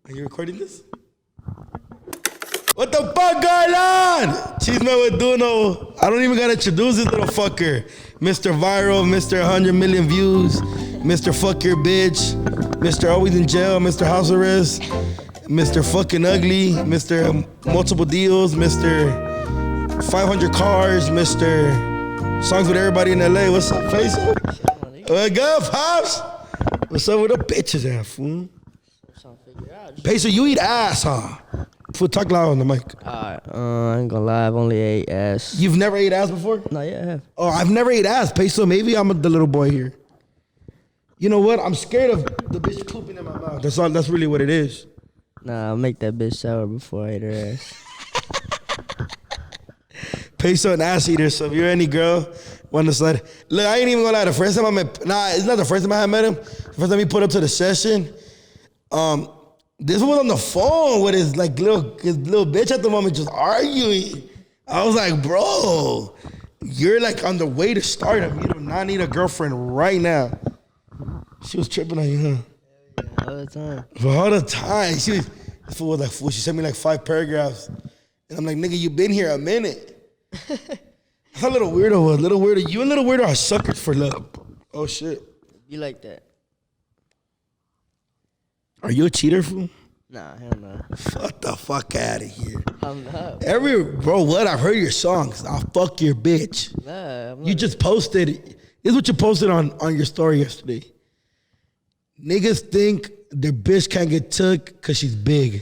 Are you recording this? What the fuck going on? Chisme with Doknow. I don't even gotta introduce this little fucker. Mr. Viral, Mr. 100 million views, Mr. Fuck Your Bitch, Mr. Always in Jail, Mr. House Arrest, Mr. Fucking Ugly, Mr. Multiple Deals, Mr. 500 Cars, Mr. Songs with Everybody in LA. What's up, Peysoh? What up, Pops? What's up with the bitches at, fool? Peysoh, you eat ass, huh? Fool, talk loud on the mic. Alright, I ain't gonna lie, I've only ate ass. You've never ate ass before? No, yeah, I have. Oh, I've never ate ass, Peysoh. Maybe I'm the little boy here. You know what? I'm scared of the bitch pooping in my mouth. That's really what it is. Nah, I'll make that bitch sour before I ate her ass. Peysoh an ass eater, so if you're any girl, want to slide. Look, I ain't even gonna lie. The first time I met, it's not the first time I had met him. The first time he put up to the session, this was on the phone with his little bitch at the moment, just arguing. I was like, bro, you're like on the way to stardom. You do not need a girlfriend right now. She was tripping on you, huh? Yeah, all the time. For all the time. This fool was like, fool. She sent me like 5 paragraphs. And I'm like, nigga, you been here a minute. That's how Little Weirdo was. Little Weirdo. You and Little Weirdo are suckers for love. Oh, shit. You like that? Are you a cheater, fool? Nah, hell no. Fuck the fuck out of here. I'm not. Bro, what? I've heard your songs. I'll fuck your bitch. Nah, I'm not. You just posted. This is what you posted on your story yesterday. Niggas think their bitch can't get took because she's big.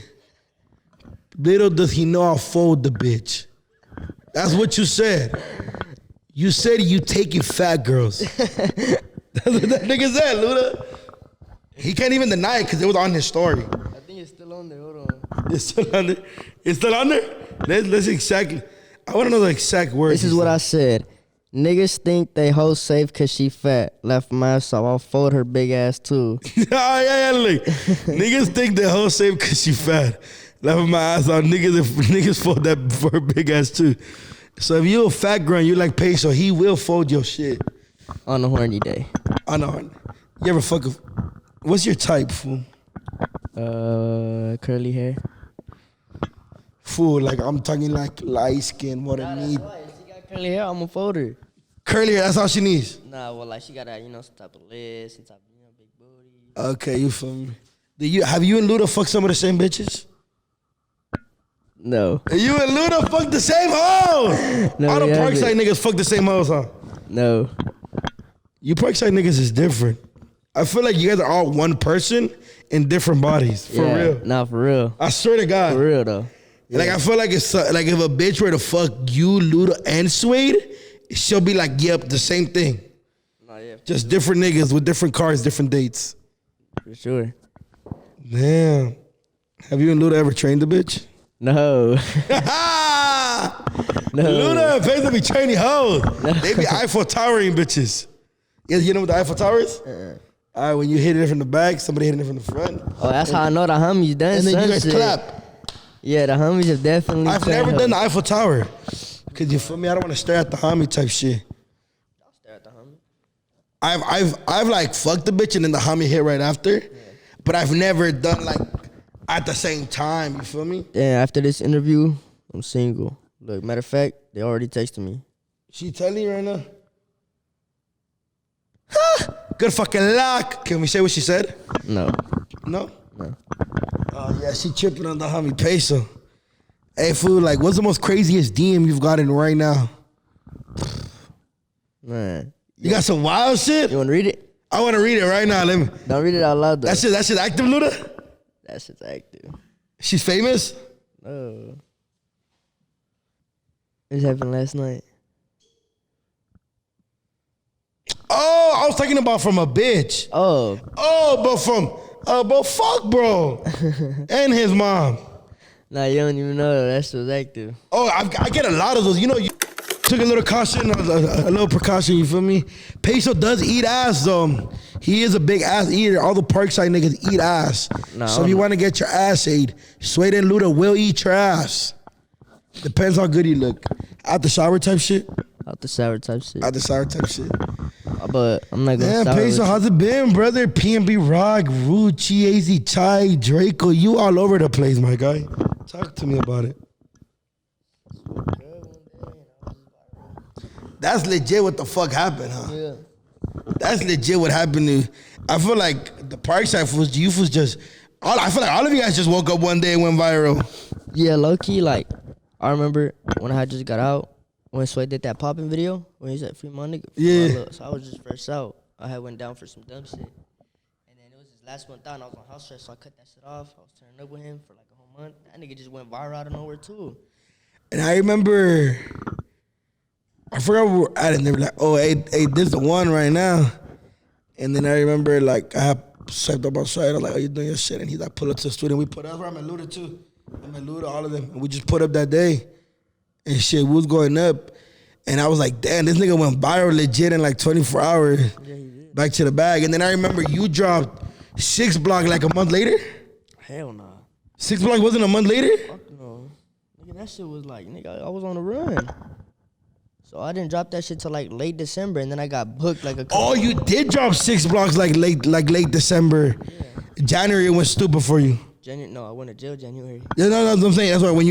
Little does he know I'll fold the bitch. That's what you said. You said you taking fat girls. That's what that nigga said, Luda. He can't even deny it because it was on his story. I think it's still on there. Hold on. It's still on there? It's still on there? Let's exactly. I want to know the exact words. This is what I said. Niggas think they hoe safe cause she fat. Left my ass off. I'll fold her big ass too. yeah. Like, niggas think they hoe safe cause she fat. Left my ass off. Niggas fold that for her big ass too. So if you a fat girl and you like Peysoh, he will fold your shit. On a horny day. On a horny. You ever fuck a... What's your type, fool? Curly hair. Fool, like I'm talking like light skin, what I need. She got curly hair, I'm gonna fold her. Curly hair, that's all she needs? Nah, well, like she got that, some type of lips, some type of, big booty. Okay, you feel me? Have you and Luda fucked some of the same bitches? No. You and Luda fucked the same hoes? No, all the Parkside niggas fuck the same hoes, huh? No. You Parkside niggas is different. I feel like you guys are all one person in different bodies. For real. Nah, for real. I swear to God. For real, though. Yeah. Like, I feel like it's like if a bitch were to fuck you, Luda, and Suede, she'll be like, yep, the same thing. Nah, yeah. Just different niggas with different cars, different dates. For sure. Damn. Have you and Luda ever trained a bitch? No. No. Luda and Peysoh be training hoes. No. They be Eiffel Towering bitches. You know what the Eiffel Tower is? All right, when you hit it from the back, somebody hitting it from the front. Oh, that's how I know the homies done. And then you guys shit. clap. Yeah, the homies have definitely. I've never done the Eiffel Tower. Cause you feel me? I don't want to stare at the homie type shit. I'll stare at the homie. I've like fucked the bitch and then the homie hit right after. Yeah. But I've never done like at the same time. You feel me? Yeah. After this interview, I'm single. Look, matter of fact, they already texted me. She telling you right now? Good fucking luck. Can we say what she said? No. No? No. Oh, yeah, she tripping on the homie Peysoh. Hey, fool, like, what's the most craziest DM you've gotten right now? Man. You got some wild shit? You want to read it? I want to read it right now. Let me. Don't read it out loud, though. That shit active, Luda? That shit's active. She's famous? No. This happened last night. Oh, I was talking about from a bitch. Oh. Oh, but fuck, bro. And his mom. Nah, you don't even know that shit's active. Oh, I get a lot of those. You know, you took a little caution, a little precaution, you feel me? Peysoh does eat ass, though. He is a big ass eater. All the Parkside niggas eat ass. Nah, so if you want to get your ass ate, Suede and Luda will eat your ass. Depends how good you look. Out the shower type shit? Out the sour type shit. Out the sour type shit. But I'm not gonna. Damn, sour Peysoh, how's it been, brother? PNB Rock, Ruchi, AZ Chai, Draco, you all over the place, my guy. Talk to me about it. That's legit what the fuck happened, huh? Yeah. That's legit what happened to you. I feel like the Parkside fools, you fools just, I feel like all of you guys just woke up one day and went viral. Yeah, low key, like, I remember when I had just got out, when Suede did that popping video, when he said, free my nigga. Yeah. So I was just fresh out. I had went down for some dumb shit. And then it was his last month out, and I was on house arrest, so I cut that shit off. I was turning up with him for like a whole month. That nigga just went viral out of nowhere, too. And I remember, I forgot where we were at, and they were like, oh, hey, this the one right now. And then I remember, like, I had swiped up outside. I was like, oh, you doing your shit? And he's like, pull up to the studio. And we put up, I'm at Luda, too. I'm at Luda, all of them. And we just put up that day. And shit, we was going up. And I was like, damn, this nigga went viral legit in like 24 hours. Yeah, he did. Back to the bag. And then I remember you dropped 6 Block like a month later. Hell nah. 6 Block wasn't a month later? Fuck no. Nigga, that shit was like, nigga, I was on the run. So I didn't drop that shit till like late December, and then I got booked like a couple. Oh, you did drop 6 Blocks like late December. Yeah. January went stupid for you. No, I went to jail January. Yeah, no, that's what I'm saying. That's why when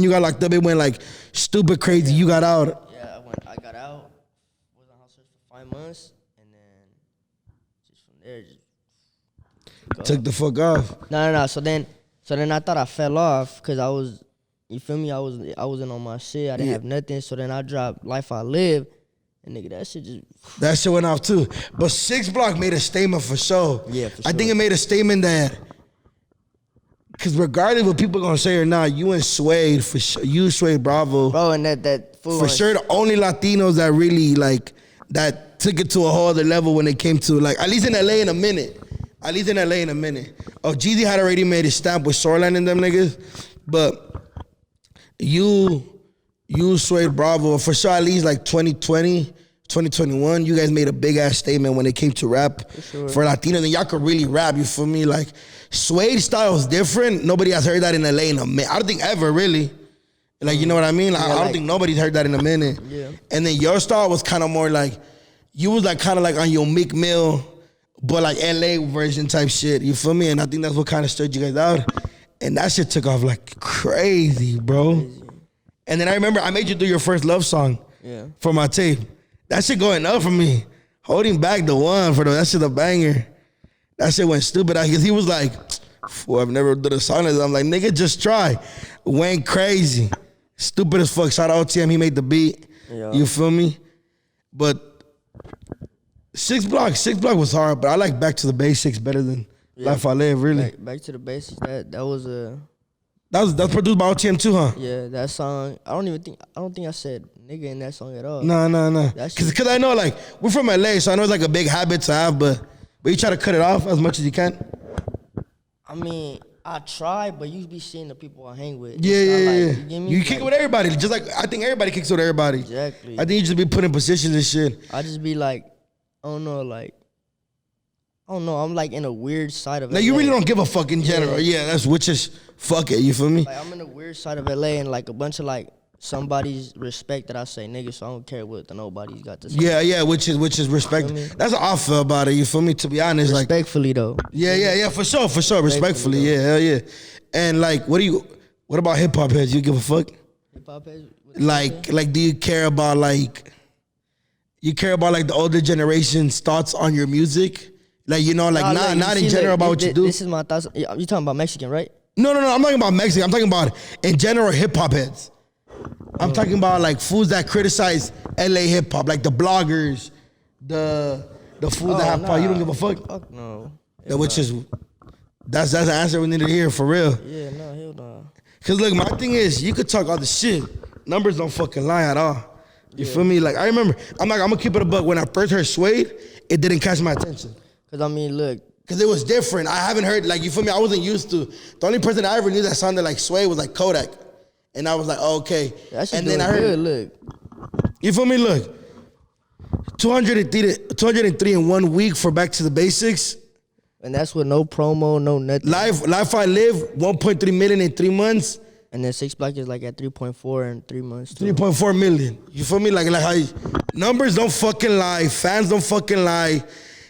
you got locked up, it went like stupid crazy. Yeah. You got out. Yeah, I got out. Was on house arrest for 5 months, and then just from there, just took the fuck off. No. So then I thought I fell off because I was, you feel me? I wasn't on my shit. I didn't have nothing. So then I dropped Life I Live, and nigga, that shit went off too. But 6 Block made a statement for sure. Yeah, for sure. I think it made a statement that. Because regardless of what people gonna say or not, you and Suede, for sure, you, Suede, Bravo. Bro, and that fool. For sure, the only Latinos that really, like, that took it to a whole other level when it came to, like, at least in LA in a minute. Oh, Jeezy had already made his stamp with Shoreline and them niggas. But you, Suede, Bravo, for sure, at least, like, 2020, 2021, you guys made a big-ass statement when it came to rap for Latinos. And y'all could really rap, you feel me? Like, Suede's style is different. Nobody has heard that in LA in a minute. I don't think ever, really. Like, you know what I mean? Like, I don't think nobody's heard that in a minute. Yeah. And then your style was kind of more like, you was like kind of like on your Meek Mill, but like LA version type shit. You feel me? And I think that's what kind of stirred you guys out. And that shit took off like crazy, bro. Crazy. And then I remember I made you do your first love song for my tape. That shit going up for me. Holding Back the One for that shit a banger. That shit went stupid out because he was like, I've never done a song like that. I'm like, nigga, just try. Went crazy. Stupid as fuck. Shout out to him. He made the beat. Yeah. You feel me? But 6 Block was hard, but I like Back to the Basics better than Life I Live, really. Back to the Basics, that was a... That's produced by OTM too, huh? Yeah, that song, I don't think I said nigga in that song at all. No. Cause I know, like, we're from LA, so I know it's like a big habit to have, but you try to cut it off as much as you can. I mean, I try, but you be seeing the people I hang with. Yeah. You get me? You kick it with everybody, just like I think everybody kicks with everybody. Exactly. I think you just be put in positions and shit. I just be like, I don't know, I'm like in a weird side of LA. Like, you really don't give a fuck in general. Yeah, that's which is fuck it, you feel me? Like, I'm in a weird side of LA and like a bunch of like somebody's respect that I say nigga, so I don't care what nobody's got to say. Yeah, which is respect. That's how I feel about it, you feel me? To be honest, respectfully though. Yeah, for sure. Respectfully, yeah, hell yeah. And like, what about hip hop heads? You give a fuck? Hip hop heads? Like, do you care about like the older generation's thoughts on your music? Like, you know, like not in general about what you do. This is my thoughts. You talking about Mexican, right? No. I'm talking about Mexican. I'm talking about in general hip hop heads. I'm talking about like fools that criticize LA hip hop, like the bloggers, the fools that have power. You don't give a fuck. Fuck no. That's the answer we need to hear for real. Yeah, no, hell no. Cause look, my thing is, you could talk all the shit. Numbers don't fucking lie at all. You feel me? Like, I remember, I'm gonna keep it a buck. When I first heard Suede, it didn't catch my attention. Cause I mean, look. Cause it was different. I haven't heard, like, you feel me? I wasn't used to. The only person I ever knew that sounded like Suede was like Kodak. And I was like, oh, okay. And then I heard, good, look. You feel me? Look, 203 in 1 week for Back to the Basics. And that's with no promo, no nothing. Life I Live, 1.3 million in 3 months. And then 6 Block is like at 3.4 in 3 months. Too. 3.4 million. You feel me? Like how numbers don't fucking lie. Fans don't fucking lie.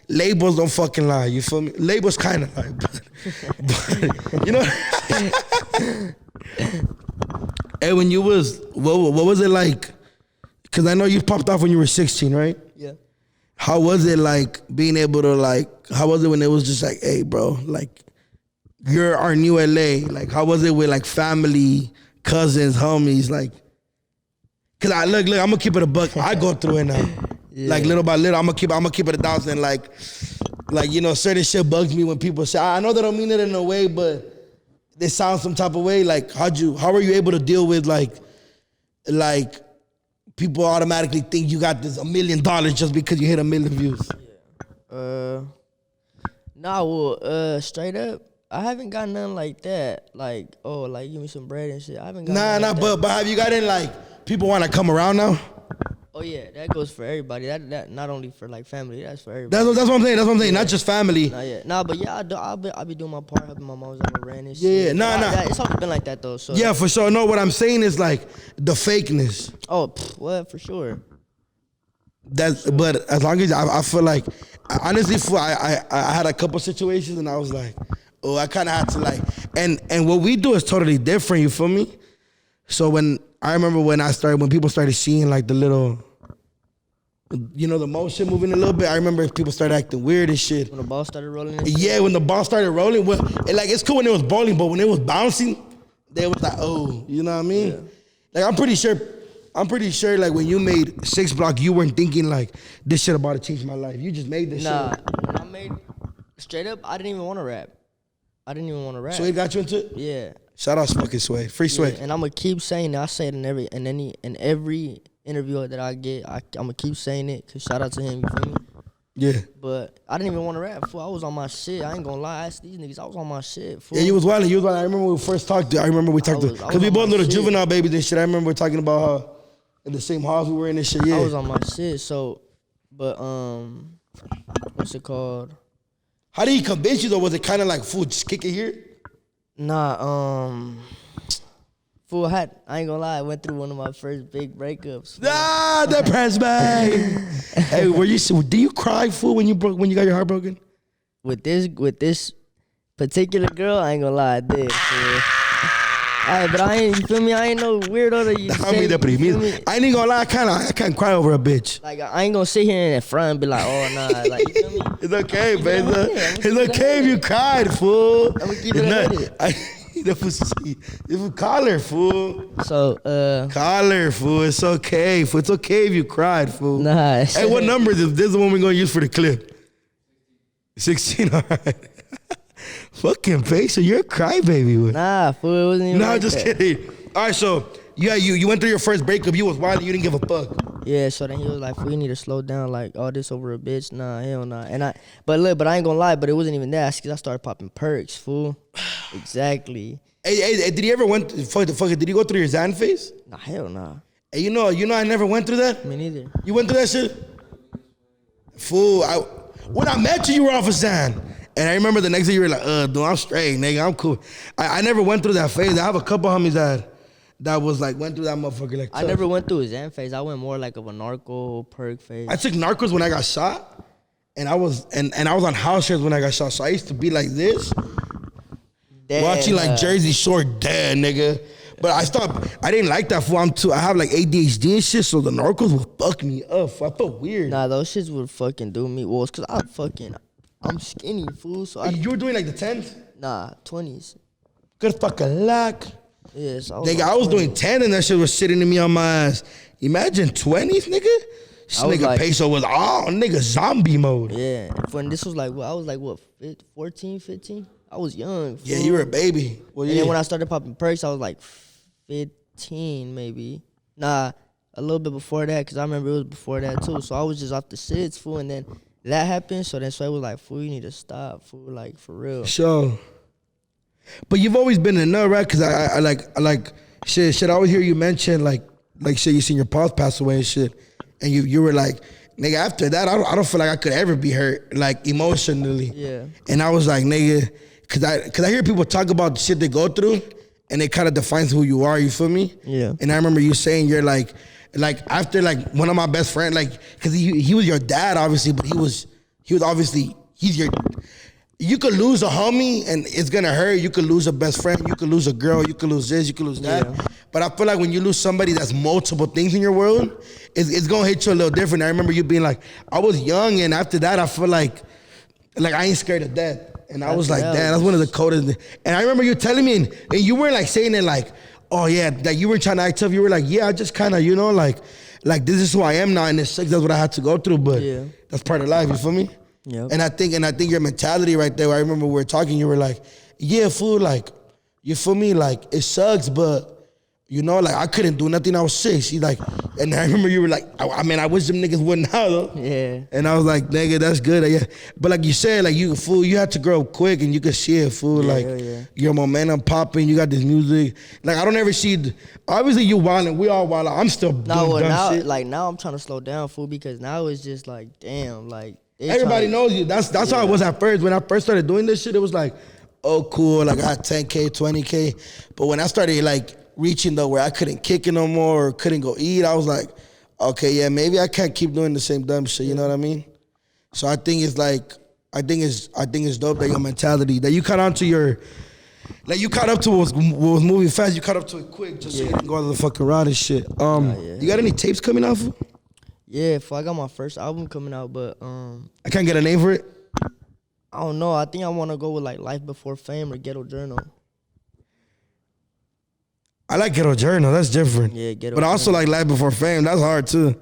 Labels don't fucking lie. You feel me? Labels kind of lie, but you know. Hey, when you was what was it like? Because I know you popped off when you were 16, right? Yeah. How was it like being able to like? How was it when it was just like, hey, bro, like you're our new LA? Like, how was it with like family, cousins, homies? Like, cause look, I'm gonna keep it a buck. I go through it now. Yeah. Like little by little, I'm gonna keep it 1,000. Like you know, certain shit bugs me when people say. I know they don't mean it in a way, but they sound some type of way. Like, how are you able to deal with like people automatically think you got this $1 million just because you hit 1 million views? Nah, well, straight up, I haven't got nothing like that. Like, oh, like give me some bread and shit. I haven't got nothing like that. But have you gotten like people want to come around now? Oh yeah, that goes for everybody. That not only for like family, that's for everybody. That's what I'm saying. Yeah. Not just family. Nah, but yeah, I'll be doing my part, helping my moms on the rent and Yeah, shit. nah. It's always been like that though. So yeah, for sure. No, what I'm saying is like the fakeness. Oh, what for sure. But as long as I feel like, honestly, I had a couple situations and I was like, oh, I kind of had to like, and what we do is totally different. You feel me? So when people started seeing like the little, you know, the motion moving a little bit, I remember people started acting weird and shit. When the ball started rolling? Yeah, when the ball started rolling. It's cool when it was bowling, but when it was bouncing, they was like, oh, you know what I mean? Yeah. Like, I'm pretty sure like when you made 6 Block, you weren't thinking like, this shit about to change my life. You just made this shit. Nah, when I made, straight up, I didn't even want to rap. Suede got you into it? Yeah. Shout out fucking Suede. Free Suede. Yeah, and I'm gonna keep saying it. I say it in every interview that I get. I'm gonna keep saying it. Cause shout out to him. You feel me? Yeah. But I didn't even want to rap. Fool. I was on my shit. I ain't gonna lie. I asked these niggas. I was on my shit. Fool. Yeah, you was wildin'. I remember when we first talked. I remember we talked because we both little juvenile babies and shit. I remember talking about how in the same house we were in and shit. Yeah. I was on my shit. So, but what's it called? How did he convince you though? Was it kind of like, fool, just kick it here? Nah, fool, I ain't gonna lie, I went through one of my first big breakups. Fool. Ah, the press bang. Hey, do you cry, fool, when you got your heart broken? With this particular girl, I ain't gonna lie, I did. Fool. Alright, but you feel me? I ain't no weirdo that you say. I ain't gonna lie, I can't cry over a bitch. Like, I ain't gonna sit here in front and be like, oh, nah. Like, you feel me? It's okay, baby. It's okay if you cried, fool. I'm gonna keep it Call her, fool. So, call her, fool. It's okay. It's okay if you cried, fool. Nah. Hey, what number is this? This is the one we're gonna use for the clip. 16, all right. Fucking Peysoh, you're a crybaby. Nah, fool, it wasn't even No, like just that. kidding. All right, so yeah, you went through your first breakup. You was wild. You didn't give a fuck. Yeah, so then he was like, "We need to slow down. Like all this over a bitch. Nah, hell nah." But I ain't gonna lie. But it wasn't even that. Cause I started popping perks, fool. Exactly. Hey, did you ever did you go through your Xan phase? Nah, hell nah. Hey, you know, I never went through that. Me neither. You went through that shit, fool. When I met you were off of Xan. And I remember the next day you were like, dude, I'm straight, nigga, I'm cool. I never went through that phase. I have a couple homies that was like, went through that motherfucker like tough. I never went through a Xan phase. I went more like of a narco perk phase. I took narcos when I got shot. And I was on house shows when I got shot. So I used to be like this. Dead, watching like Jersey Shore dead, nigga. But I stopped. I didn't like that fool. I have like ADHD and shit, so the narcos would fuck me up. I felt weird. Nah, those shits would fucking do me. Well, it's cause I'm skinny, fool. So you were doing like the 10s? Nah, 20s. Good fucking luck. Yes, I was doing 10 and that shit was sitting in me on my ass. Imagine 20s, nigga. This nigga like, Peysoh was nigga zombie mode. Yeah. When this was like, I was like, 14, 15? I was young. Fool. Yeah, you were a baby. Well, and then when I started popping perks, I was like 15 maybe. Nah, a little bit before that, because I remember it was before that too. So I was just off the shits, fool, and then that happened, so then Suede was like, fool, you need to stop, fool, like, for real. Sure. But you've always been in nut, right? Because I like shit, I always hear you mention, like shit, you seen your pops pass away and shit. And you were like, nigga, after that, I don't feel like I could ever be hurt, like, emotionally. Yeah. And I was like, nigga, because I hear people talk about the shit they go through, and it kind of defines who you are. You feel me? Yeah. And I remember you saying you're like after like one of my best friends, like, cause he was your dad obviously, but he was obviously he's your. You could lose a homie and it's gonna hurt. You could lose a best friend. You could lose a girl. You could lose this. You could lose that. Yeah. But I feel like when you lose somebody that's multiple things in your world, it's gonna hit you a little different. I remember you being like, I was young, and after that, I feel like I ain't scared of death. And I was like, damn, that's one of the coldest. And I remember you telling me, and you weren't like saying it like, oh yeah, that you weren't trying to act tough. You were like, yeah, I just kind of, like this is who I am now, and it sucks. That's what I had to go through, but that's part of life. You feel me? Yeah. And I think your mentality right there. I remember we were talking. You were like, yeah, fool, like, you feel me? Like, it sucks, but like I couldn't do nothing. I was 6. He's like, and I remember you were like, I mean, I wish them niggas wouldn't now though. Yeah. And I was like, nigga, that's good. Yeah. But like you said, like you had to grow up quick, and you could see it, fool. Your momentum popping. You got this music. Like I don't ever see. Obviously, you wildin'. We all wildin'. I'm still doing dumb shit. Like now I'm trying to slow down, fool, because now it's just like, damn, like everybody knows you. That's how it was at first. When I first started doing this shit, it was like, oh, cool. Like I had 10K, 20K. But when I started like reaching though where I couldn't kick it no more or couldn't go eat, I was like, okay, yeah, maybe I can't keep doing the same dumb shit. You know what I mean? So I think it's like, I think it's dope that your mentality that you caught on to your, like you caught up to what was moving fast. You caught up to it quick, just so you didn't go all the fucking around and shit. You got any tapes coming out? Yeah, I got my first album coming out, but I can't get a name for it. I don't know. I think I want to go with like Life Before Fame or Ghetto Journal. I like Ghetto Journal. That's different. Yeah, Ghetto. But I also like Life Before Fame. That's hard too.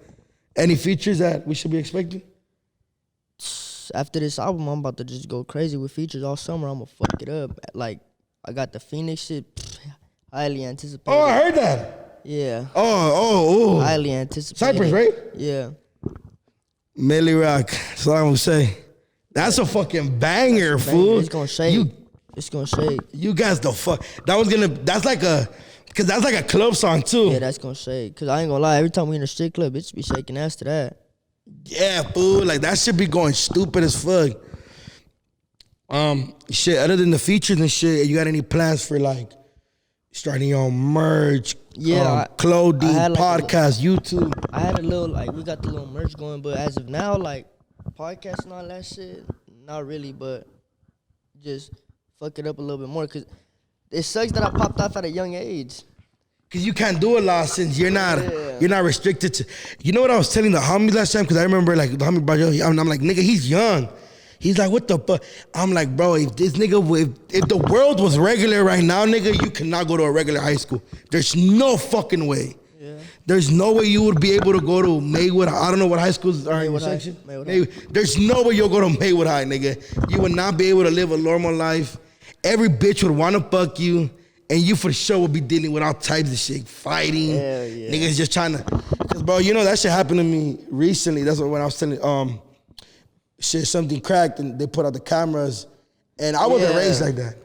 Any features that we should be expecting? After this album, I'm about to just go crazy with features all summer. I'm gonna fuck it up. Like I got the Phoenix shit, highly anticipated. Oh, I heard that. Yeah. Oh. Highly anticipated. Cypress, right? Yeah. Millie Rock. That's all I'm gonna say. That's a fucking banger, fool. It's gonna shake. It's gonna shake. You guys the fuck. That's like a club song too. Yeah, that's gonna shake. Cause I ain't gonna lie, every time we in a strip club, bitch be shaking ass to that. Yeah, fool. Like that shit be going stupid as fuck. Shit, other than the features and shit, you got any plans for like starting your own merch? Yeah, clothing, like podcast, YouTube. I had a little we got the little merch going, but as of now, like podcast and all that shit, not really, but just fuck it up a little bit more, cause it sucks that I popped off at a young age. Cause you can't do a lot since you're not restricted to. You know what I was telling the homie last time? Cause I remember like the homie brought you. I'm like, nigga, he's young. He's like, what the fuck? I'm like, bro, if this nigga, if the world was regular right now, nigga, you cannot go to a regular high school. There's no fucking way. Yeah. There's no way you would be able to go to Maywood. I don't know what high schools are in your section. There's no way you'll go to Maywood High, nigga. You would not be able to live a normal life. Every bitch would want to fuck you. And you for sure will be dealing with all types of shit. Fighting. Hell yeah. Niggas just trying to. Cause bro, that shit happened to me recently. That's when I was telling, shit, something cracked and they put out the cameras. And I wasn't raised like that.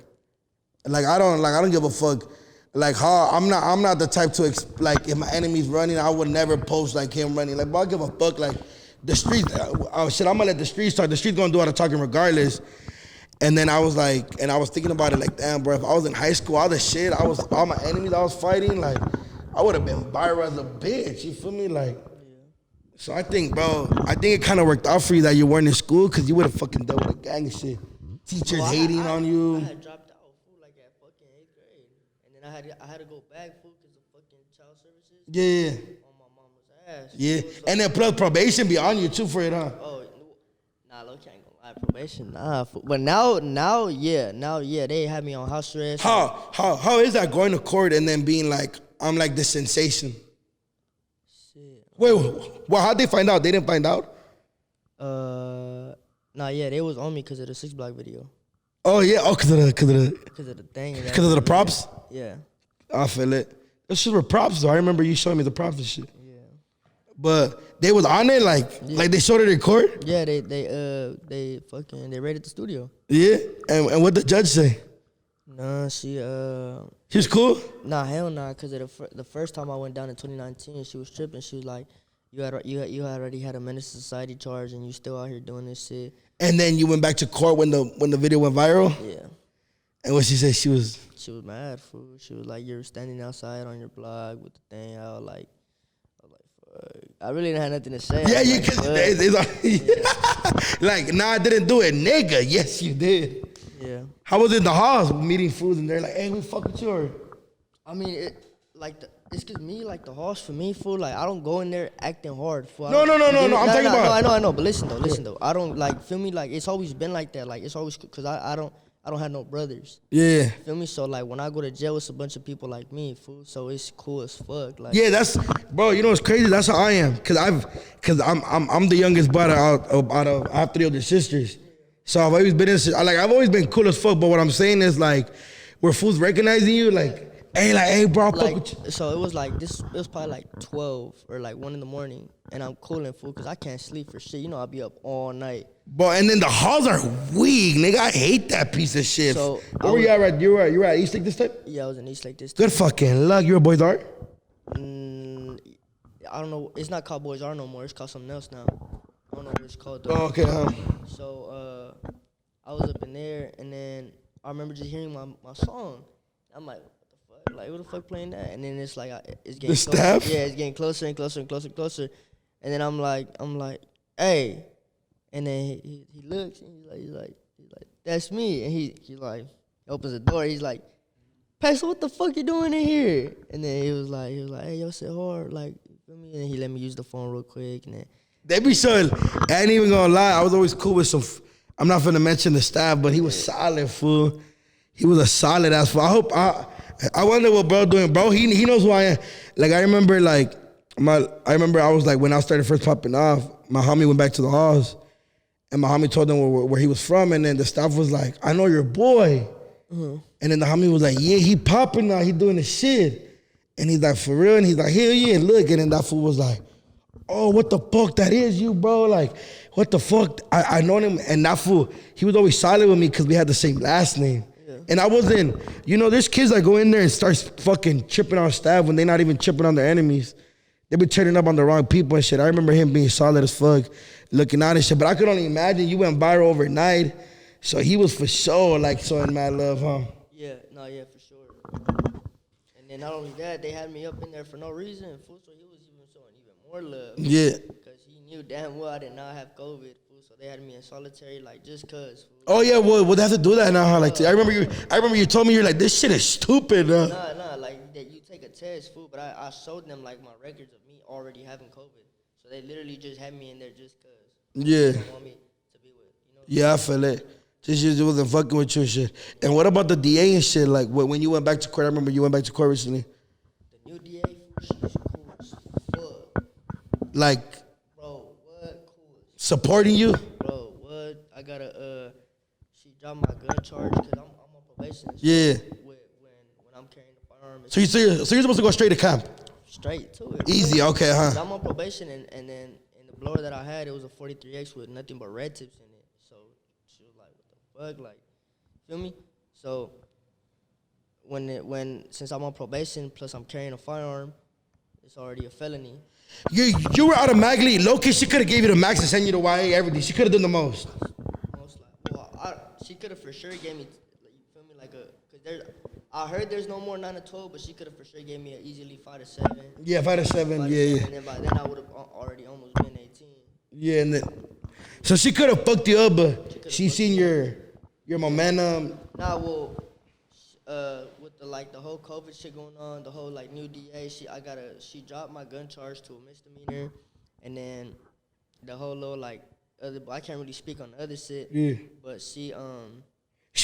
Like I don't give a fuck. Like how I'm not the type to like if my enemy's running, I would never post like him running. Like, bro, I give a fuck. Like the streets, shit, I'm gonna let the streets talk. The streets gonna do all the talking regardless. And then I was like, and I was thinking about it like, damn, bro, if I was in high school, all the shit, all my enemies I was fighting, like, I would have been viral as a bitch, you feel me? Like, so I think, bro, it kind of worked out for you that you weren't in school, because you would have fucking dealt with the gang and shit. Teachers hating on you. I had dropped out, fool, like at fucking 8th grade. And then I had to go back, fool, because of fucking child services. Yeah. On my mama's ass. Yeah, and then plus probation be on you too for it, huh? Oh, nah, look, I ain't gonna lie, probation, nah. But now, they had me on house arrest. How is that going to court and then being like, I'm like the sensation? Shit. Wait, well, how'd they find out? They didn't find out? Nah, yeah, they was on me because of the 6 Block video. Oh yeah, because of the thing. Because of the props? Yeah. I feel it. Those shit were props though. I remember you showing me the props and shit. Yeah. But they was on it like they showed it in court? Yeah, they raided the studio. Yeah? And what the judge say? Nah, she was cool? Nah, hell nah, because the first time I went down in 2019, she was tripping. She was like, you already had a menace to society charge and you still out here doing this shit. And then you went back to court when the video went viral? Yeah. And what she said, she was she was mad, fool. She was like, you're standing outside on your block with the thing out, like, I was like, fuck. I really didn't have nothing to say. Yeah, you like, can. Like, nah, I didn't do it, nigga. Yes, you did. Yeah. How was it in the halls meeting fools and they're like, hey, we fuck with you? Or? I mean, it's cause me, like the horse for me, fool. Like I don't go in there acting hard, fool. No. I'm talking about. No, I know. But listen though. I don't like feel me. Like it's always been like that. Like it's always cause I don't have no brothers. Yeah. Feel me? So like when I go to jail, it's a bunch of people like me, fool. So it's cool as fuck. Like Yeah, that's bro. You know what's crazy? That's how I am. Cause I'm the youngest brother out of I have 3 older sisters. So I've always been I've always been cool as fuck. But what I'm saying is like, where fools recognizing you, like. Hey, bro, like, so it was like this. It was probably like 12 or like 1 in the morning, and I'm cooling, fool, cause I can't sleep for shit. You know, I'll be up all night. But and then the halls are weak, nigga. I hate that piece of shit. So where were you at? Right? You were at East Lake this time? Yeah, I was in East Lake this time. Good fucking luck. You a Boys Art? I don't know. It's not called Boys R no more. It's called something else now. I don't know what it's called though. Oh, okay. So I was up in there, and then I remember just hearing my song. I'm like, like, who the fuck playing that? And then it's like, it's getting the closer. staff? Yeah, it's getting closer and closer and closer and closer. And then I'm like, hey. And then he looks and he's like, that's me. And he like, opens the door. He's like, Peysoh, what the fuck you doing in here? And then he was like, hey, yo, sit hard. Like, you feel me? And he let me use the phone real quick. And then They be so, I ain't even gonna lie. I was always cool with some, I'm not finna mention the staff, but he was solid, fool. He was a solid ass fool. I wonder what bro doing, bro. He knows who I am. Like I remember, I was like when I started first popping off, my homie went back to the halls, and my homie told them where he was from, and then the staff was like, "I know your boy," and then the homie was like, "Yeah, he popping now, he doing the shit," and he's like, "For real?" And he's like, "Hell yeah, look," and then that fool was like, "Oh, what the fuck? That is you, bro? Like, what the fuck?" I know him, and that fool, he was always solid with me because we had the same last name. And I wasn't, there's kids that go in there and start fucking tripping on staff when they're not even tripping on their enemies. They be turning up on the wrong people and shit. I remember him being solid as fuck, looking out and shit. But I could only imagine you went viral overnight. So he was for sure like showing mad love, huh? Yeah, for sure. And then not only that, they had me up in there for no reason, fool. So he was even showing even more love. Yeah. Because he knew damn well I did not have COVID, fool. So they had me in solitary, like just cause. Fool. Oh yeah, well they have to do that now, huh? Like I remember you told me you're like, this shit is stupid, huh? Nah, like that you take a test, fool. But I showed them like my records of me already having COVID. So they literally just had me in there just cause. Yeah. They want me to be with, Yeah, I feel it. Just wasn't fucking with you and shit. And what about the DA and shit? Like when you went back to court, I remember you went back to court recently. The new DA, she's cool as fuck. Like, bro, what? Cool as supporting you? Bro, what? I gotta, she dropped my gun charge because I'm on probation. Yeah. When I'm carrying the firearm. So you're supposed to go straight to camp? Straight to it. Easy, okay, huh? I'm on probation, and then in the blower that I had, it was a 43X with nothing but red tips in it. So she was like, what the fuck? Like, feel me? So since I'm on probation, plus I'm carrying a firearm, it's already a felony. You were automatically, low-key, she could have gave you the max and sent you to YA, everything. She could have done the most. She could have for sure gave me, you feel me, because I heard there's no more 9 to 12, but she could have for sure gave me an easily 5 to 7. Yeah, 5 to 7, yeah. And then by then I would have already almost been 18. Yeah, and then, so she could have fucked you up, but she seen your momentum. Nah, well, with the whole COVID shit going on, the whole new DA, she dropped my gun charge to a misdemeanor, and then the whole little I can't really speak on the other shit. Yeah. But she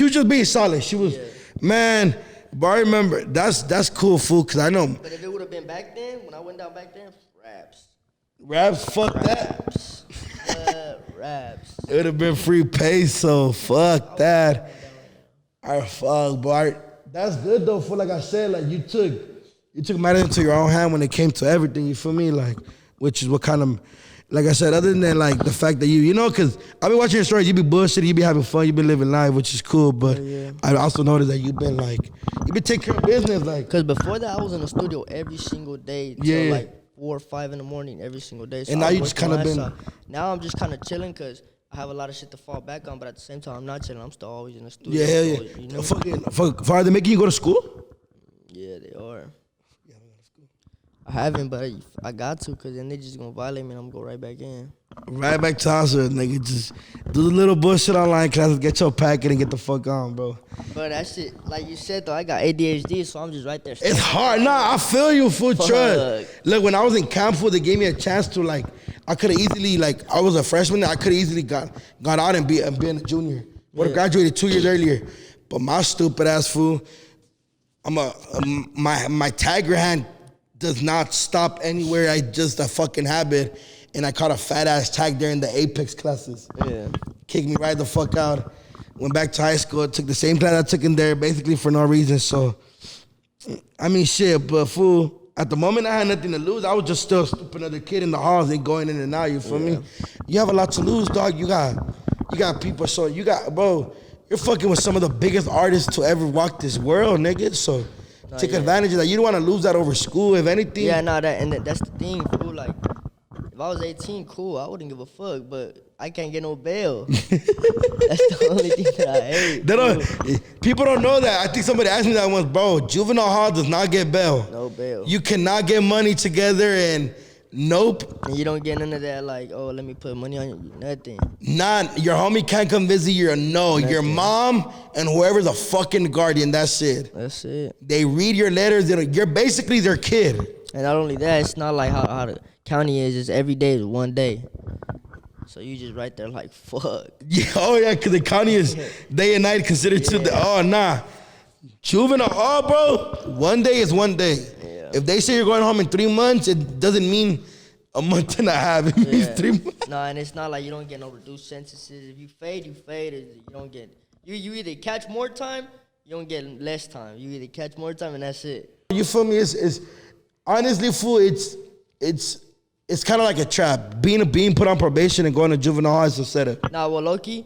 was just being solid. She was, man. But I remember that's cool, fool. Cause I know. But if it would have been back then, when I went down back then, raps, fuck that. Raps. It would have been free Peysoh. Fuck that. Alright, fuck, boy. That's good though. For like I said, like you took matters into your own hand when it came to everything. You feel me? Like, which is what kind of. Like I said, other than like the fact that because I've been watching your stories, you be bullshitting, you be having fun, you been living life, which is cool. But I also noticed that you been taking care of business, like. Cause before that, I was in the studio every single day till 4 or 5 in the morning every single day. So and now you just kind of been. Now I'm just kind of chilling, cause I have a lot of shit to fall back on, but at the same time, I'm not chilling. I'm still always in the studio. Yeah, hell yeah. So, you know? Fuck, are they making you go to school? Yeah, they are. I haven't, but I got to, because then they just going to violate me and I'm going to go right back in. Right back to hospital, nigga. Just do the little bullshit online classes, get your packet, and get the fuck on, bro. But that shit, like you said, though, I got ADHD, so I'm just right there. It's hard. Nah, I feel you, full trust. Look, when I was in camp, they gave me a chance to, like, I could have easily, like, I was a freshman, I could have easily got out and been a junior. Would have graduated 2 years earlier. But my stupid ass fool, my tiger hand does not stop anywhere. I just a fucking habit. And I caught a fat ass tag during the Apex classes. Yeah. Kicked me right the fuck out. Went back to high school, took the same class I took in there, basically for no reason. So, I mean, shit, but fool, at the moment I had nothing to lose. I was just still a stupid other kid in the halls and going in and out, you feel me? You have a lot to lose, dog. You got people, so bro, you're fucking with some of the biggest artists to ever walk this world, nigga. So, take advantage of that. You don't want to lose that over school, if anything. Yeah, no, that's the thing, fool. Like, if I was 18, cool, I wouldn't give a fuck, but I can't get no bail. That's the only thing that I hate. People don't know that. I think somebody asked me that once, bro. Juvenile hall does not get bail. No bail. You cannot get money together and nope. And you don't get none of that, like, oh, let me put money on you. Nothing. None. Your homie can't come visit you. No. Nothing. Your mom and whoever's a fucking guardian, that's it. That's it. They read your letters. You're basically their kid. And not only that, it's not like how the county is. It's every day is one day. So you just right there like, fuck. Yeah, oh yeah, because the county is day and night considered to the, oh nah. Juvenile hall, bro, one day is one day. Yeah. If they say you're going home in 3 months, it doesn't mean a month and a half. It means 3 months. No, and it's not like you don't get no reduced sentences. If you fade, you fade. You don't get, you either catch more time, you don't get less time. You either catch more time and that's it. You feel me? It's honestly, fool, it's kind of like a trap. Being put on probation and going to juvenile hall is a setup. Nah, well, low-key,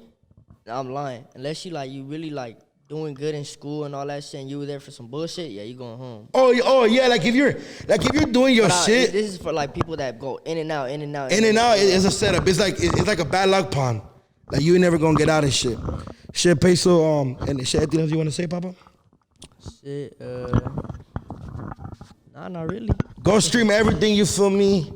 I'm lying. Unless you really like doing good in school and all that shit and you were there for some bullshit, yeah, you going home. Oh yeah, like if you're doing your shit. This is for like people that go in and out. It's a setup. It's like a bad luck pond. Like you ain't never gonna get out of shit. Shit, Peysoh, and shit, anything else you wanna say, Papa? Shit, nah, not really. Go stream everything, you feel me?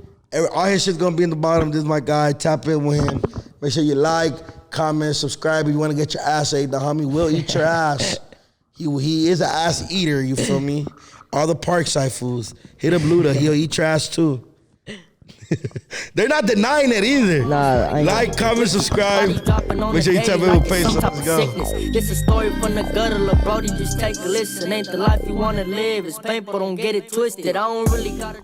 All his shit's gonna be in the bottom. This is my guy. Tap in with him. Make sure you like, comment, subscribe. If you wanna get your ass ate, the homie will eat your ass. He is an ass eater, you feel me? All the Parkside fools. Hit up Luda, he'll eat your ass too. They're not denying it either. Nah, like, comment, subscribe. Make sure you tap in with Peysoh. Let's go. This a story from the gutter, lil' brody, just take a listen. Ain't the life you wanna live. It's painful, don't get it twisted. I don't really gotta